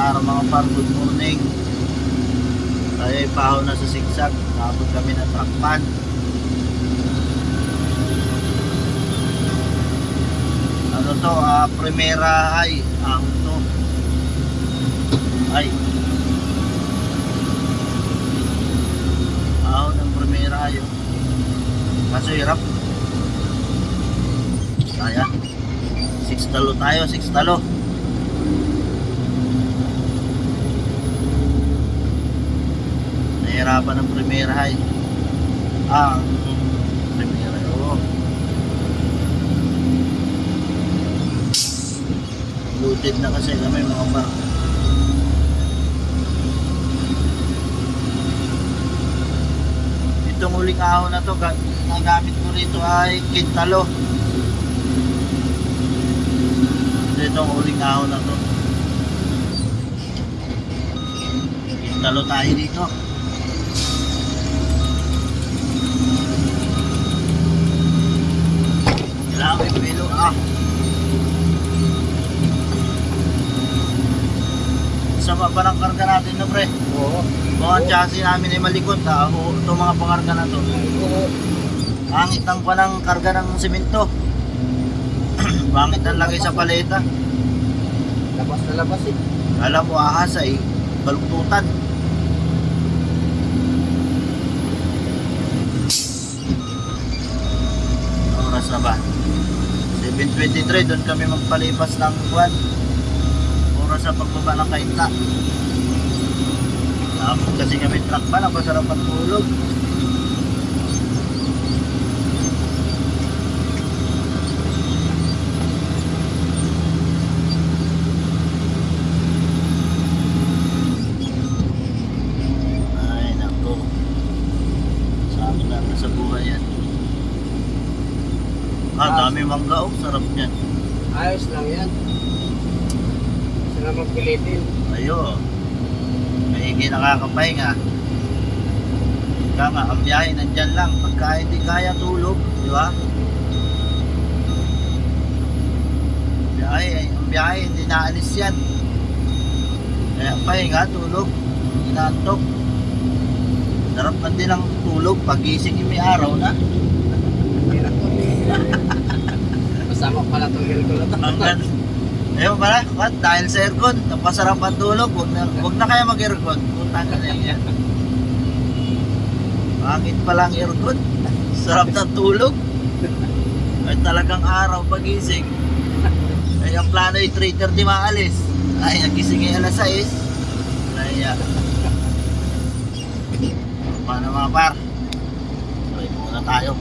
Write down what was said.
araw mga par, good morning. Tayo ay pahaw na sa sigsag. Nakabot kami ng truckpan. Ano to? Primera ay ahon to. Ay. Ahon ng primera ay. Kaso hirap. Kaya. 6 talo tayo, 6 talo. Nahirapan ng primera high. Primera, oo. Loaded na kasi kami mga par. Itong huling ahon na to, nagamit ko rito ay kintalo. Itong huling ahon na to, kintalo tayo dito. Kailangan yung pilo Sama pa ng karga natin na pre. Oo. Kung ang chassis namin ay malikot ito mga pangarga na to. Pangit ang palang karga ng simento. Pangit ang lagay sa paleta. Labas na labas eh. Alam mo ahas ay baluktutan. Oras na ba? 7:23, doon kami magpalipas ng buwan. Oras sa pagbaba ng kainta. Tapos kasi kami truck pa, napasarap ang tulog. Ay nako, sa amin lang sa buhay yan. Dami mangga sarap niyan. Ayos lang yan. Sila magpilitin. Ayo, maigi nakakapahinga. Ika nga, ang biyahe nandyan lang. Pagka hindi kaya tulog, di ba? Ang biyahe hindi naalis yan. Kaya pahinga, tulog, inantok. Sarap man din ang tulog, pagising yung may araw na. Masama pala itong aircon na ito. Hanggang, ayun pala, dahil sa aircon, napasarap ang tulog, huwag na kaya mag-aircon. Putang na yan. Pangit pala ang aircon. Sarap ng tulog. Ay talagang araw pagising. Ay ang plano ay 3:30 maalis. Ay nagising ay alas 6. Ay paano mga par? Try muna tayo.